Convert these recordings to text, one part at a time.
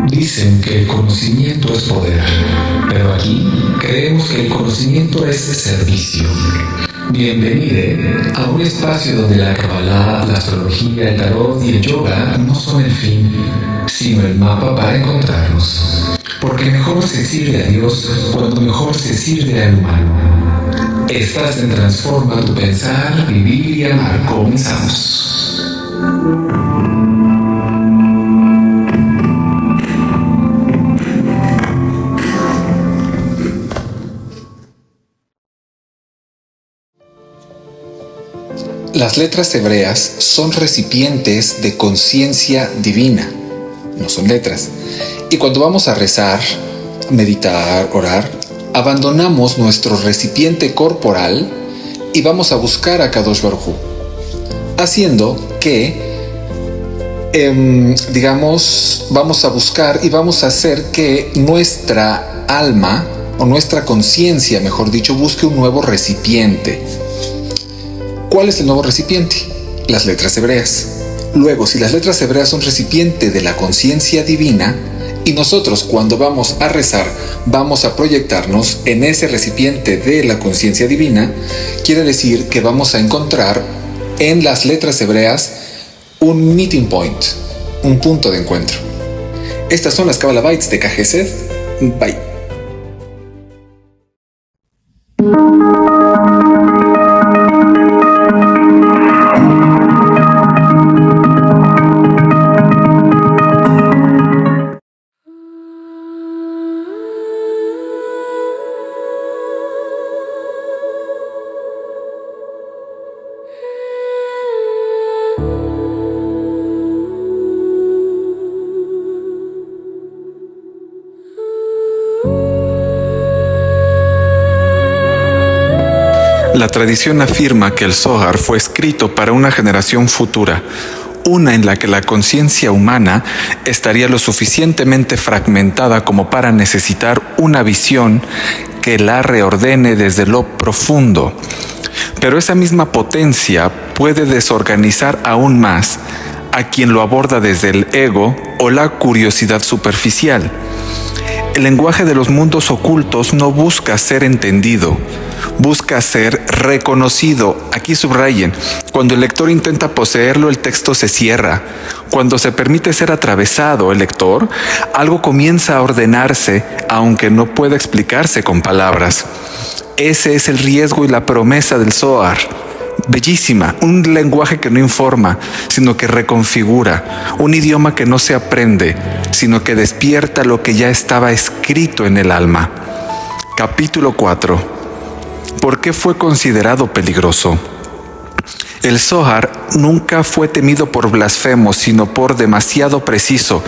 Dicen que el conocimiento es poder, pero aquí creemos que el conocimiento es servicio. Bienvenido a un espacio donde la Kabbalah, la astrología, el tarot y el yoga no son el fin, sino el mapa para encontrarnos. Porque mejor se sirve a Dios cuando mejor se sirve al humano. Estás en Transforma tu Pensar, Vivir y Amar. Comenzamos. Las letras hebreas son recipientes de conciencia divina, no son letras. Y cuando vamos a rezar, meditar, orar, abandonamos nuestro recipiente corporal y vamos a buscar a Kadosh Baruj Hu, haciendo que, vamos a buscar y vamos a hacer que nuestra alma, o nuestra conciencia, mejor dicho, busque un nuevo recipiente. ¿Cuál es el nuevo recipiente? Las letras hebreas. Luego, si las letras hebreas son recipiente de la conciencia divina, y nosotros cuando vamos a rezar vamos a proyectarnos en ese recipiente de la conciencia divina, quiere decir que vamos a encontrar en las letras hebreas un meeting point, un punto de encuentro. Estas son las Kabbalah Bites de KGZ. Bye. La tradición afirma que el Zohar fue escrito para una generación futura, una en la que la conciencia humana estaría lo suficientemente fragmentada como para necesitar una visión que la reordene desde lo profundo. Pero esa misma potencia puede desorganizar aún más a quien lo aborda desde el ego o la curiosidad superficial. El lenguaje de los mundos ocultos no busca ser entendido, busca ser reconocido. Aquí subrayen, cuando el lector intenta poseerlo, el texto se cierra. Cuando se permite ser atravesado el lector, algo comienza a ordenarse, aunque no pueda explicarse con palabras. Ese es el riesgo y la promesa del Zohar. Bellísima, un lenguaje que no informa, sino que reconfigura, un idioma que no se aprende, sino que despierta lo que ya estaba escrito en el alma. Capítulo 4. ¿Por qué fue considerado peligroso? El Zohar nunca fue temido por blasfemos, sino por demasiado preciso.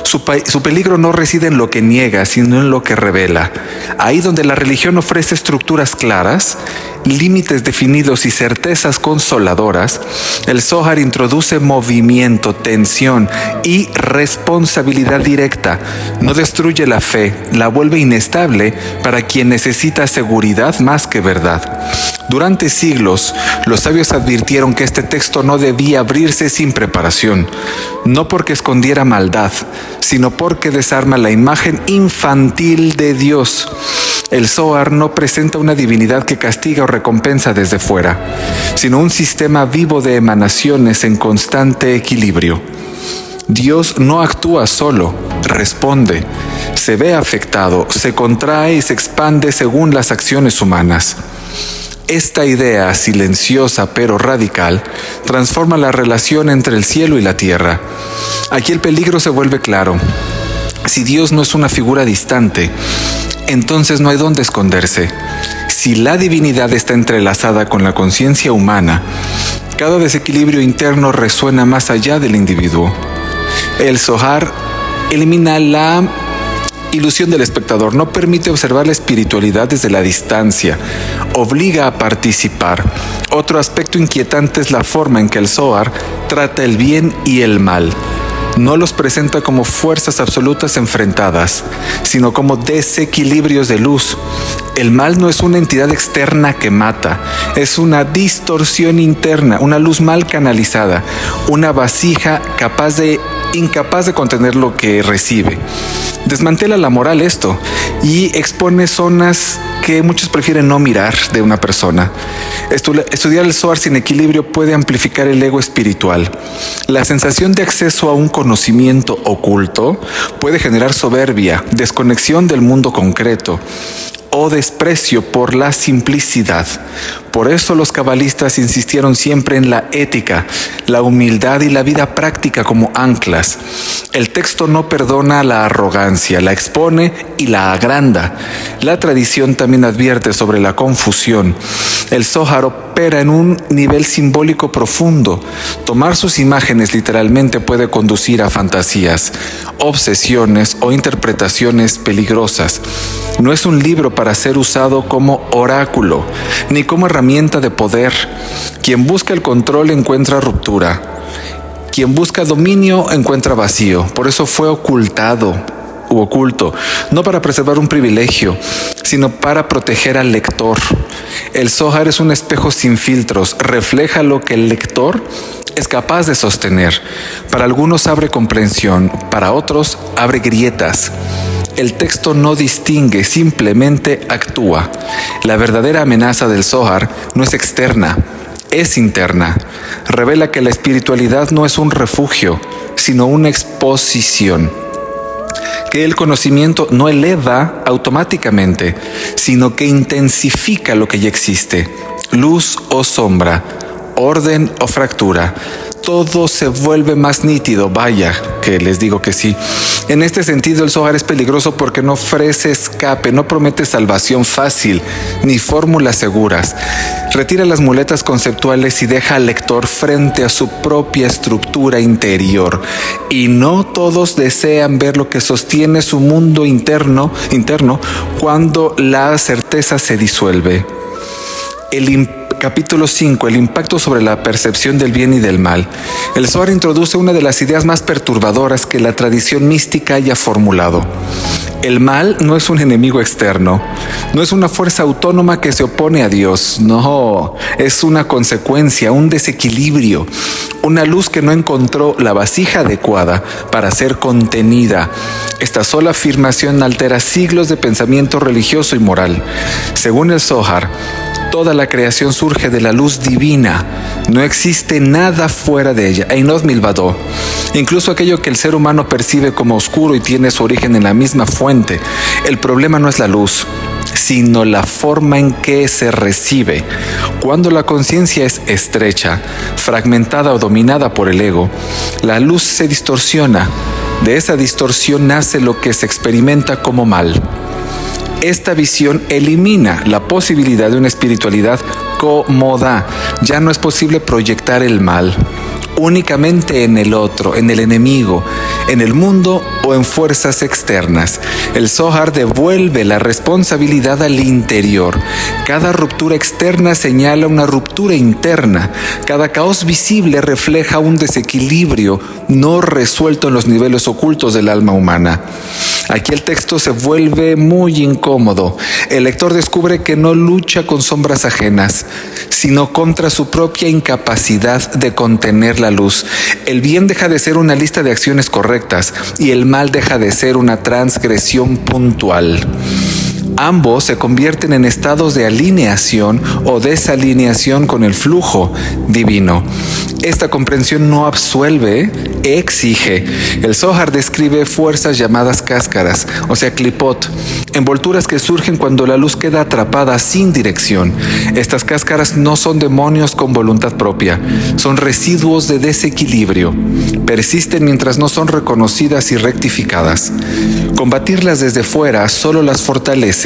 Su peligro no reside en lo que niega, sino en lo que revela. Ahí donde la religión ofrece estructuras claras, límites definidos y certezas consoladoras, el Zohar introduce movimiento, tensión y responsabilidad directa. No destruye la fe, la vuelve inestable para quien necesita seguridad más que verdad. Durante siglos, los sabios advirtieron que este texto no debía abrirse sin preparación, no porque escondiera maldad, sino porque desarma la imagen infantil de Dios. El Zohar no presenta una divinidad que castiga o recompensa desde fuera, sino un sistema vivo de emanaciones en constante equilibrio. Dios no actúa solo, responde, se ve afectado, se contrae y se expande según las acciones humanas. Esta idea silenciosa pero radical transforma la relación entre el cielo y la tierra. Aquí el peligro se vuelve claro. Si Dios no es una figura distante, entonces no hay dónde esconderse. Si la divinidad está entrelazada con la conciencia humana, cada desequilibrio interno resuena más allá del individuo. El Zohar elimina la ilusión del espectador, no permite observar la espiritualidad desde la distancia, obliga a participar. Otro aspecto inquietante es la forma en que el Zohar trata el bien y el mal. no los presenta como fuerzas absolutas enfrentadas, sino como desequilibrios de luz. El mal no es una entidad externa que mata, es una distorsión interna, una luz mal canalizada, una vasija incapaz de contener lo que recibe. Desmantela la moral esto y expone zonas que muchos prefieren no mirar de una persona. Estudiar el Zohar sin equilibrio puede amplificar el ego espiritual. La sensación de acceso a un conocimiento oculto puede generar soberbia, desconexión del mundo concreto o desprecio por la simplicidad. Por eso los cabalistas insistieron siempre en la ética, la humildad y la vida práctica como anclas. El texto no perdona la arrogancia, la expone y la agranda. La tradición también advierte sobre la confusión. El Zohar opera en un nivel simbólico profundo. Tomar sus imágenes literalmente puede conducir a fantasías, obsesiones o interpretaciones peligrosas. No es un libro para ser usado como oráculo, ni como herramienta de poder. Quien busca el control encuentra ruptura. Quien busca dominio encuentra vacío. Por eso fue oculto, no para preservar un privilegio, sino para proteger al lector. El Zohar es un espejo sin filtros, refleja lo que el lector es capaz de sostener. Para algunos abre comprensión, para otros abre grietas. El texto no distingue, simplemente actúa. La verdadera amenaza del Zohar no es externa, es interna. Revela que la espiritualidad no es un refugio, sino una exposición. Que el conocimiento no eleva automáticamente, sino que intensifica lo que ya existe. Luz o sombra, orden o fractura. Todo se vuelve más nítido, vaya, que les digo que sí. En este sentido, el Zohar es peligroso porque no ofrece escape, no promete salvación fácil, ni fórmulas seguras. Retira las muletas conceptuales y deja al lector frente a su propia estructura interior. Y no todos desean ver lo que sostiene su mundo interno cuando la certeza se disuelve. Capítulo 5. El impacto sobre la percepción del bien y del mal. El Zohar introduce una de las ideas más perturbadoras que la tradición mística haya formulado. El mal no es un enemigo externo, no es una fuerza autónoma que se opone a Dios, no, es una consecuencia, un desequilibrio, una luz que no encontró la vasija adecuada para ser contenida. Esta sola afirmación altera siglos de pensamiento religioso y moral. Según el Zohar, toda la creación surge de la luz divina. No existe nada fuera de ella. Einod milvado. Incluso aquello que el ser humano percibe como oscuro y tiene su origen en la misma fuente. El problema no es la luz, sino la forma en que se recibe. Cuando la conciencia es estrecha, fragmentada o dominada por el ego, la luz se distorsiona. De esa distorsión nace lo que se experimenta como mal. Esta visión elimina la posibilidad de una espiritualidad cómoda. Ya no es posible proyectar el mal únicamente en el otro, en el enemigo, en el mundo o en fuerzas externas. El Zohar devuelve la responsabilidad al interior. Cada ruptura externa señala una ruptura interna. Cada caos visible refleja un desequilibrio no resuelto en los niveles ocultos del alma humana. Aquí el texto se vuelve muy incómodo. El lector descubre que no lucha con sombras ajenas, sino contra su propia incapacidad de contener la luz. El bien deja de ser una lista de acciones correctas y el mal deja de ser una transgresión puntual. Ambos se convierten en estados de alineación o desalineación con el flujo divino. Esta comprensión no absuelve, exige. El Zohar describe fuerzas llamadas cáscaras, o sea, clipot, envolturas que surgen cuando la luz queda atrapada sin dirección. Estas cáscaras no son demonios con voluntad propia, son residuos de desequilibrio. Persisten mientras no son reconocidas y rectificadas. Combatirlas desde fuera solo las fortalece.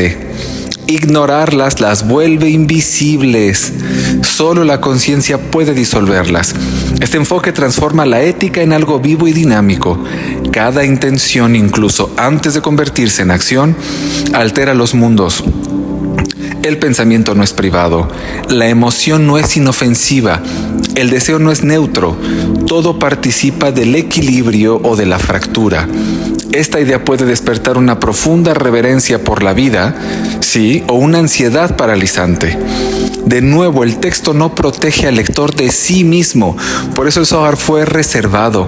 Ignorarlas las vuelve invisibles. Solo la conciencia puede disolverlas. Este enfoque transforma la ética en algo vivo y dinámico. Cada intención, incluso antes de convertirse en acción, altera los mundos. El pensamiento no es privado. La emoción no es inofensiva. El deseo no es neutro, todo participa del equilibrio o de la fractura. Esta idea puede despertar una profunda reverencia por la vida, sí, o una ansiedad paralizante. De nuevo, el texto no protege al lector de sí mismo, por eso el Zohar fue reservado,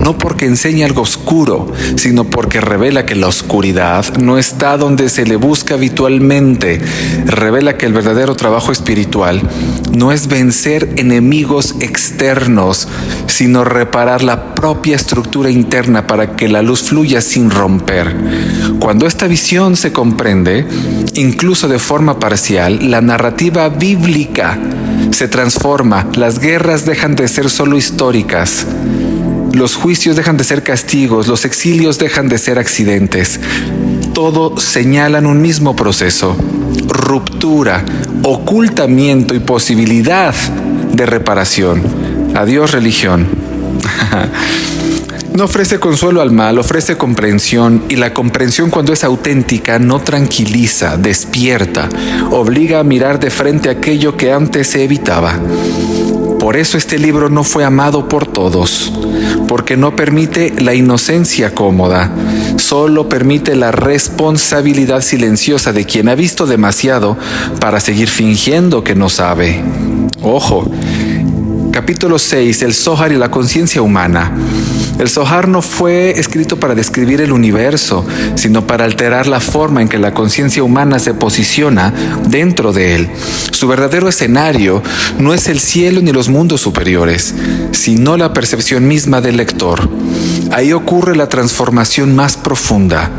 no porque enseña algo oscuro, sino porque revela que la oscuridad no está donde se le busca habitualmente. Revela que el verdadero trabajo espiritual no es vencer enemigos externos, sino reparar la propia estructura interna para que la luz fluya sin romper. Cuando esta visión se comprende, incluso de forma parcial, la narrativa bíblica se transforma, las guerras dejan de ser solo históricas, los juicios dejan de ser castigos, los exilios dejan de ser accidentes. Todo señalan un mismo proceso: ruptura, ocultamiento y posibilidad de reparación. Adiós, religión. No ofrece consuelo al mal, ofrece comprensión, y la comprensión, cuando es auténtica, no tranquiliza, despierta, obliga a mirar de frente aquello que antes se evitaba. Por eso este libro no fue amado por todos, porque no permite la inocencia cómoda, solo permite la responsabilidad silenciosa de quien ha visto demasiado para seguir fingiendo que no sabe. Ojo. Capítulo 6. El Zohar y la conciencia humana. El Zohar no fue escrito para describir el universo, sino para alterar la forma en que la conciencia humana se posiciona dentro de él. Su verdadero escenario no es el cielo ni los mundos superiores, sino la percepción misma del lector. Ahí ocurre la transformación más profunda.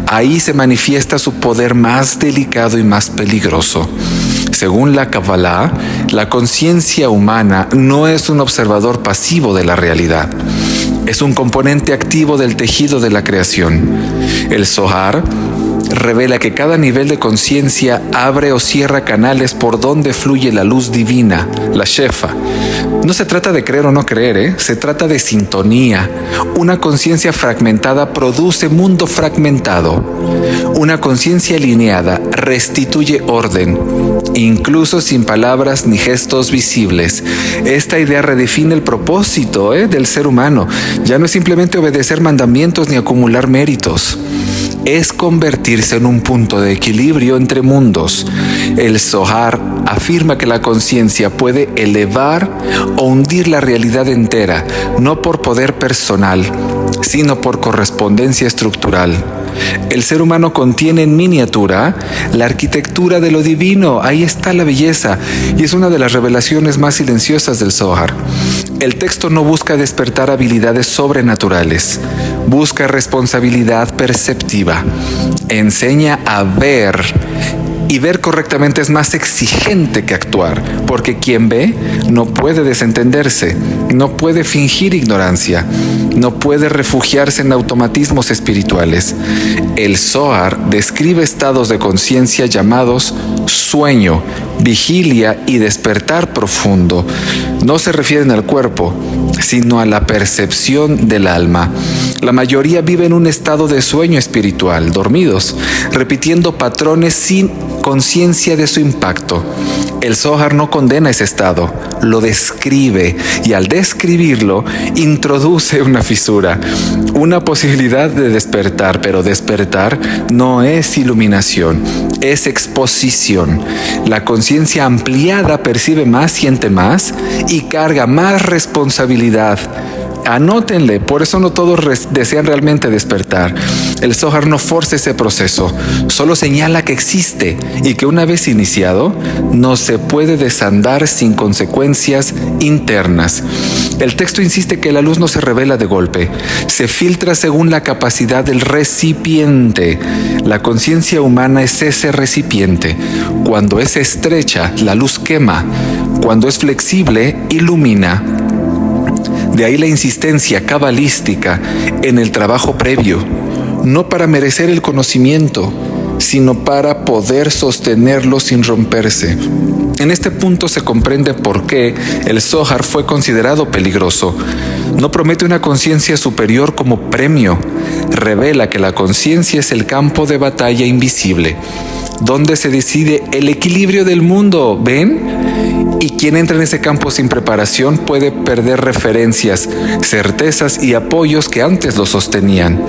Ahí se manifiesta su poder más delicado y más peligroso. Según la Kabbalah, la conciencia humana no es un observador pasivo de la realidad. Es un componente activo del tejido de la creación. El Zohar revela que cada nivel de conciencia abre o cierra canales por donde fluye la luz divina, la Shefa. No se trata de creer o no creer, se trata de sintonía. Una conciencia fragmentada produce mundo fragmentado. Una conciencia alineada restituye orden, incluso sin palabras ni gestos visibles. Esta idea redefine el propósito del ser humano. Ya no es simplemente obedecer mandamientos ni acumular méritos. Es convertirse en un punto de equilibrio entre mundos. El Zohar afirma que la conciencia puede elevar o hundir la realidad entera, no por poder personal, sino por correspondencia estructural. El ser humano contiene en miniatura la arquitectura de lo divino. Ahí está la belleza, y es una de las revelaciones más silenciosas del Zohar. El texto no busca despertar habilidades sobrenaturales, busca responsabilidad perceptiva. Enseña a ver, y ver correctamente es más exigente que actuar, porque quien ve no puede desentenderse, no puede fingir ignorancia, no puede refugiarse en automatismos espirituales. El Zohar describe estados de conciencia llamados sueño, vigilia y despertar profundo. No se refieren al cuerpo, sino a la percepción del alma. La mayoría vive en un estado de sueño espiritual, dormidos, repitiendo patrones sin conciencia de su impacto. El Zohar no condena ese estado, lo describe, y al describirlo introduce una fisura, una posibilidad de despertar, pero despertar no es iluminación, es exposición. La conciencia ampliada percibe más, siente más y carga más responsabilidad. Anótenle, por eso no todos desean realmente despertar. El Zohar no forza ese proceso, solo señala que existe y que una vez iniciado, no se puede desandar sin consecuencias internas. El texto insiste que la luz no se revela de golpe, se filtra según la capacidad del recipiente. La conciencia humana es ese recipiente. Cuando es estrecha, la luz quema. Cuando es flexible, ilumina. De ahí la insistencia cabalística en el trabajo previo, no para merecer el conocimiento, sino para poder sostenerlo sin romperse. En este punto se comprende por qué el Zohar fue considerado peligroso. No promete una conciencia superior como premio, revela que la conciencia es el campo de batalla invisible, donde se decide el equilibrio del mundo. ¿Ven? Y quien entra en ese campo sin preparación puede perder referencias, certezas y apoyos que antes lo sostenían.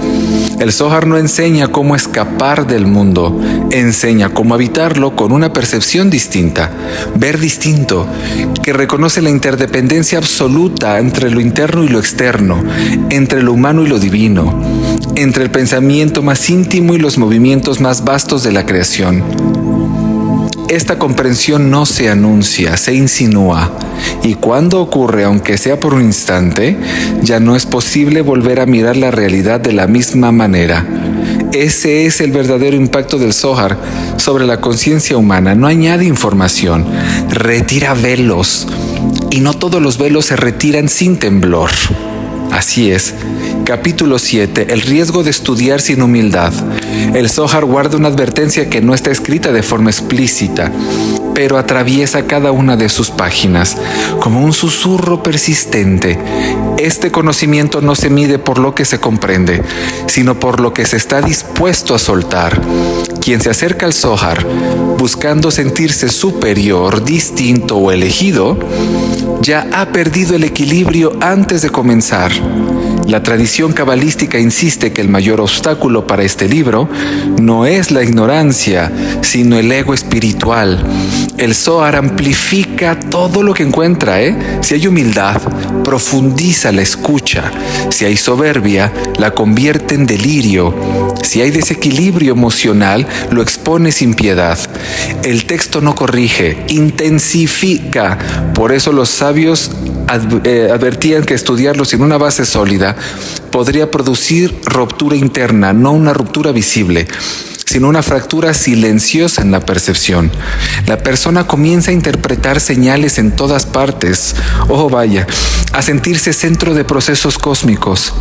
El Zohar no enseña cómo escapar del mundo, enseña cómo habitarlo con una percepción distinta, ver distinto, que reconoce la interdependencia absoluta entre lo interno y lo externo, entre lo humano y lo divino, entre el pensamiento más íntimo y los movimientos más vastos de la creación. Esta comprensión no se anuncia, se insinúa, y cuando ocurre, aunque sea por un instante, ya no es posible volver a mirar la realidad de la misma manera. Ese es el verdadero impacto del Zohar sobre la conciencia humana. No añade información, retira velos, y no todos los velos se retiran sin temblor. Así es. Capítulo 7. El riesgo de estudiar sin humildad. El Zohar guarda una advertencia que no está escrita de forma explícita, pero atraviesa cada una de sus páginas como un susurro persistente. Este conocimiento no se mide por lo que se comprende, sino por lo que se está dispuesto a soltar. Quien se acerca al Zohar buscando sentirse superior, distinto o elegido, ya ha perdido el equilibrio antes de comenzar. La tradición cabalística insiste que el mayor obstáculo para este libro no es la ignorancia, sino el ego espiritual. El Zohar amplifica todo lo que encuentra, Si hay humildad, profundiza la escucha. Si hay soberbia, la convierte en delirio. Si hay desequilibrio emocional, lo expone sin piedad. El texto no corrige, intensifica. Por eso los sabios advertían que estudiarlo sin una base sólida podría producir ruptura interna, no una ruptura visible, sino una fractura silenciosa en la percepción. La persona comienza a interpretar señales en todas partes, a sentirse centro de procesos cósmicos,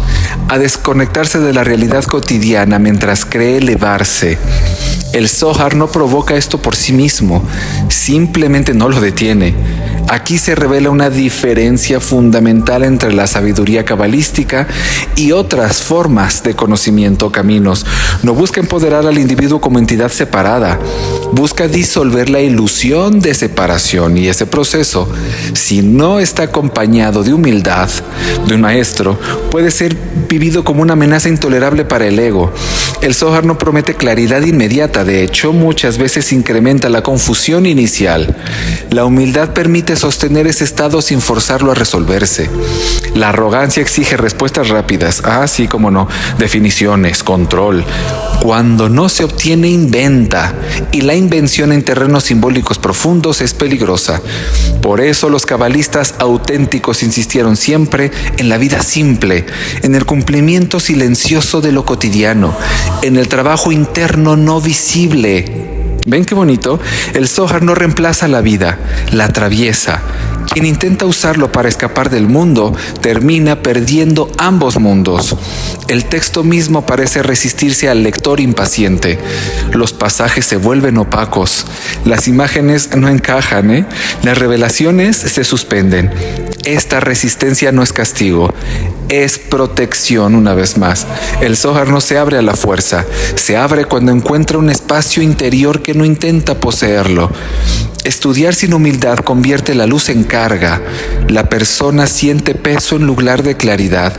a desconectarse de la realidad cotidiana mientras cree elevarse. El Zohar no provoca esto por sí mismo, simplemente no lo detiene. Aquí se revela una diferencia fundamental entre la sabiduría cabalística y otras formas de conocimiento o caminos. No busca empoderar al individuo como entidad separada, busca disolver la ilusión de separación, y ese proceso, si no está acompañado de humildad de un maestro, puede ser vivido como una amenaza intolerable para el ego. El Zohar no promete claridad inmediata, de hecho, muchas veces incrementa la confusión inicial. La humildad permite sostener ese estado sin forzarlo a resolverse. La arrogancia exige respuestas rápidas, sí, como no, definiciones, control. Cuando no se obtiene, inventa, y la invención en terrenos simbólicos profundos es peligrosa. Por eso los cabalistas auténticos insistieron siempre en la vida simple, en el cumplimiento silencioso de lo cotidiano, en el trabajo interno no visible. ¿Ven qué bonito? El Zohar no reemplaza la vida, la atraviesa. Quien intenta usarlo para escapar del mundo termina perdiendo ambos mundos. El texto mismo parece resistirse al lector impaciente. Los pasajes se vuelven opacos. Las imágenes no encajan, Las revelaciones se suspenden. Esta resistencia no es castigo, es protección una vez más. El Zohar no se abre a la fuerza, se abre cuando encuentra un espacio interior que no intenta poseerlo. Estudiar sin humildad convierte la luz en carga. La persona siente peso en lugar de claridad,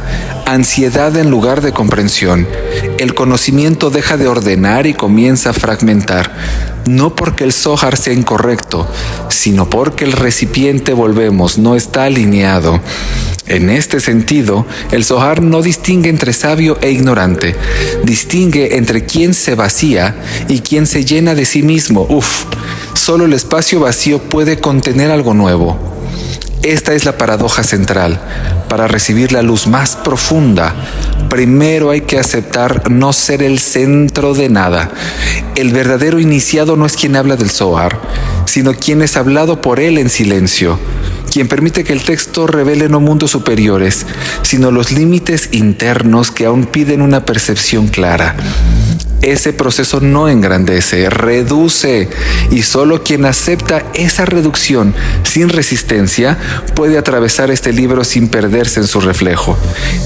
ansiedad en lugar de comprensión. El conocimiento deja de ordenar y comienza a fragmentar. No porque el Zohar sea incorrecto, sino porque el recipiente, no está alineado. En este sentido, el Zohar no distingue entre sabio e ignorante. Distingue entre quien se vacía y quien se llena de sí mismo. Solo el espacio vacío puede contener algo nuevo. Esta es la paradoja central. Para recibir la luz más profunda, primero hay que aceptar no ser el centro de nada. El verdadero iniciado no es quien habla del Zohar, sino quien es hablado por él en silencio, quien permite que el texto revele no mundos superiores, sino los límites internos que aún piden una percepción clara. Ese proceso no engrandece, reduce, y solo quien acepta esa reducción sin resistencia puede atravesar este libro sin perderse en su reflejo.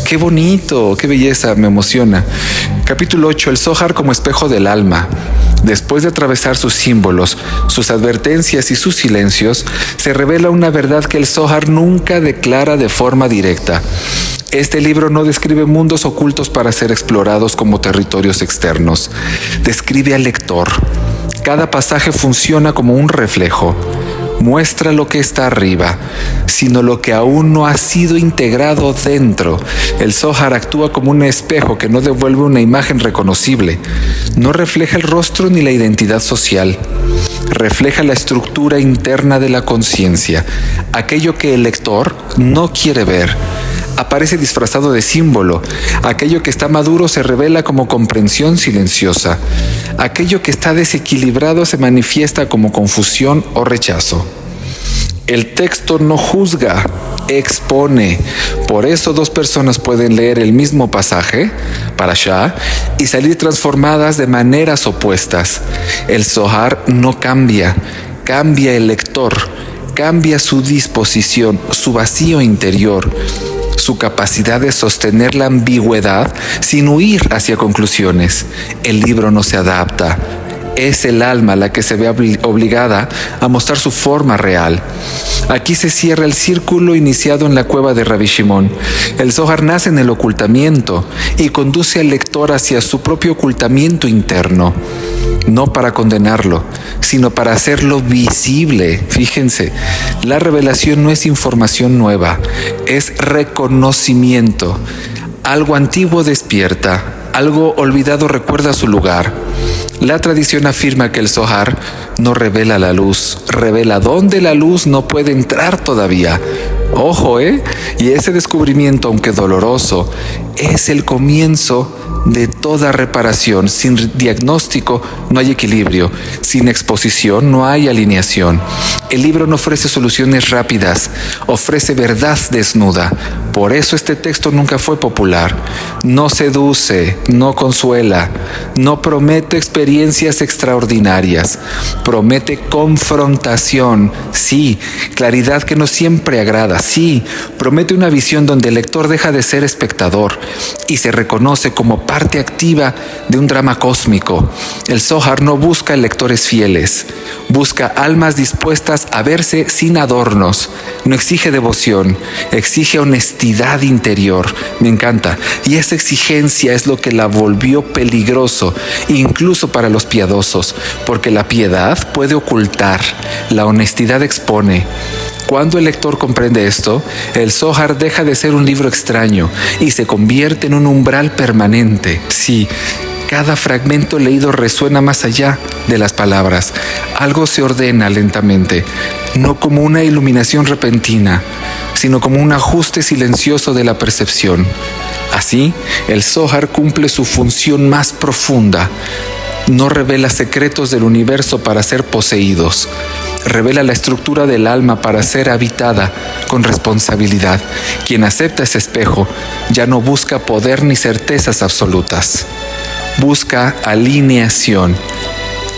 ¡Qué bonito! ¡Qué belleza! Me emociona. Capítulo 8. El Zohar como espejo del alma. Después de atravesar sus símbolos, sus advertencias y sus silencios, se revela una verdad que el Zohar nunca declara de forma directa. Este libro no describe mundos ocultos para ser explorados como territorios externos. Describe al lector. Cada pasaje funciona como un reflejo. Muestra lo que está arriba, sino lo que aún no ha sido integrado dentro. El Zohar actúa como un espejo que no devuelve una imagen reconocible. No refleja el rostro ni la identidad social. Refleja la estructura interna de la conciencia, aquello que el lector no quiere ver. Aparece disfrazado de símbolo. Aquello que está maduro se revela como comprensión silenciosa. Aquello que está desequilibrado se manifiesta como confusión o rechazo. El texto no juzga, expone. Por eso dos personas pueden leer el mismo pasaje, parashá, y salir transformadas de maneras opuestas. El Zohar no cambia, cambia el lector, cambia su disposición, su vacío interior, su capacidad de sostener la ambigüedad sin huir hacia conclusiones. El libro no se adapta. Es el alma la que se ve obligada a mostrar su forma real. Aquí se cierra el círculo iniciado en la cueva de Rabbi Shimon. El Zohar nace en el ocultamiento y conduce al lector hacia su propio ocultamiento interno. No para condenarlo, sino para hacerlo visible. Fíjense, la revelación no es información nueva, es reconocimiento. Algo antiguo despierta, algo olvidado recuerda su lugar. La tradición afirma que el Zohar no revela la luz, revela dónde la luz no puede entrar todavía. Ojo, y ese descubrimiento, aunque doloroso, es el comienzo de toda reparación. Sin diagnóstico no hay equilibrio, sin exposición no hay alineación. El libro no ofrece soluciones rápidas, ofrece verdad desnuda. Por eso este texto nunca fue popular. No seduce, no consuela, no promete experiencias extraordinarias, promete confrontación, sí, claridad que no siempre agrada, sí, promete una visión donde el lector deja de ser espectador y se reconoce como parte activa de un drama cósmico. El Zohar no busca lectores fieles, busca almas dispuestas a verse sin adornos. No exige devoción, exige honestidad interior. Me encanta. Y esa exigencia es lo que la volvió peligroso, incluso para los piadosos, porque la piedad puede ocultar, la honestidad expone. Cuando el lector comprende esto, el Zohar deja de ser un libro extraño y se convierte en un umbral permanente. Sí, cada fragmento leído resuena más allá de las palabras. Algo se ordena lentamente, no como una iluminación repentina, sino como un ajuste silencioso de la percepción. Así, el Zohar cumple su función más profunda. No revela secretos del universo para ser poseídos. Revela la estructura del alma para ser habitada con responsabilidad. Quien acepta ese espejo ya no busca poder ni certezas absolutas. Busca alineación,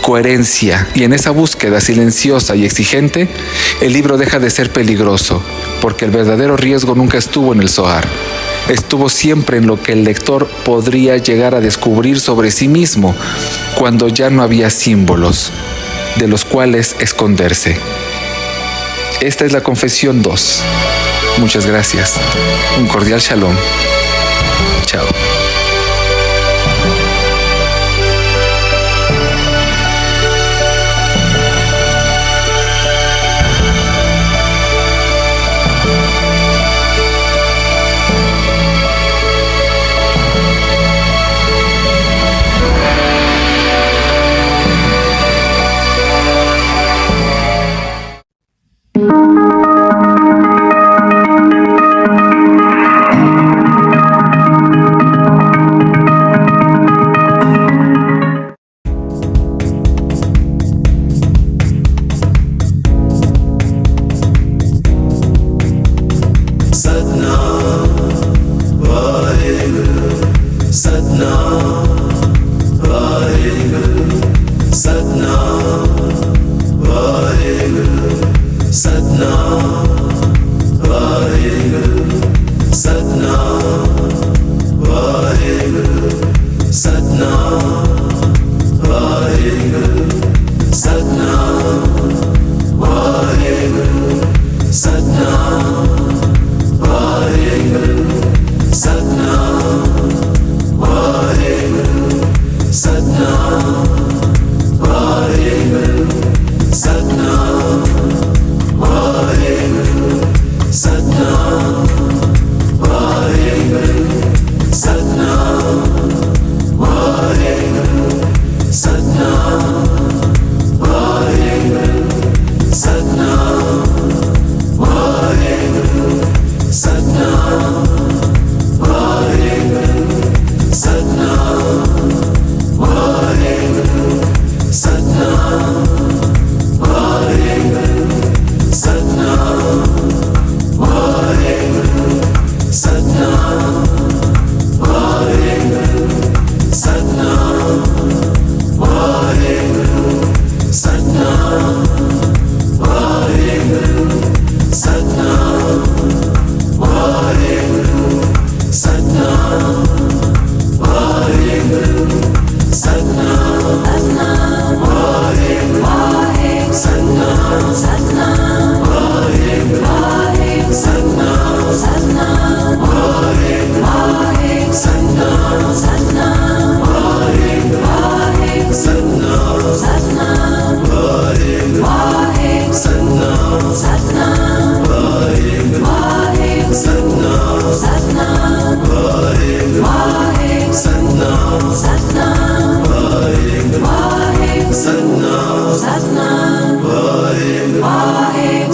coherencia, y en esa búsqueda silenciosa y exigente, el libro deja de ser peligroso, porque el verdadero riesgo nunca estuvo en el Zohar. Estuvo siempre en lo que el lector podría llegar a descubrir sobre sí mismo cuando ya no había símbolos de los cuales esconderse. Esta es la confesión 2. Muchas gracias. Un cordial shalom. Chao. Satnam, Vaheguru, Satnam, Vaheguru.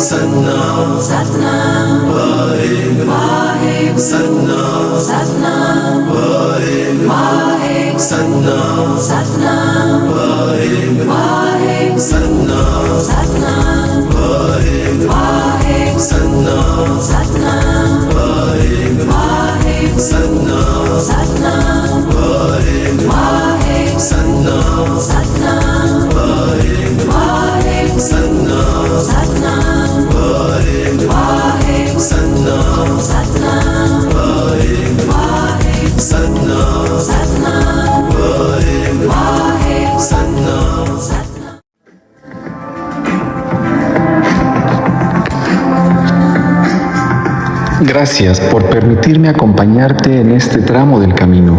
Satnam Satnam Vaheguru Satnam Satnam Vaheguru Satnam Satnam Vaheguru Satnam Satnam Vaheguru Satnam Satnam Vaheguru Satnam Satnam Vaheguru Satnam Satnam Vaheguru Satnam Satnam Vaheguru Satnam Satnam Vaheguru Satnam Satnam Vaheguru Satnam Satnam. Gracias por permitirme acompañarte en este tramo del camino.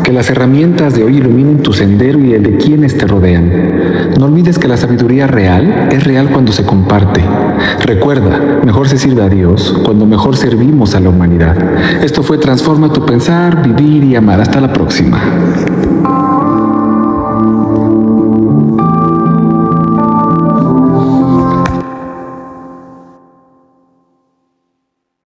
Que las herramientas de hoy iluminen tu sendero y el de quienes te rodean. No olvides que la sabiduría real es real cuando se comparte. Recuerda, mejor se sirve a Dios cuando mejor servimos a la humanidad. Esto fue Transforma tu pensar, vivir y amar. Hasta la próxima.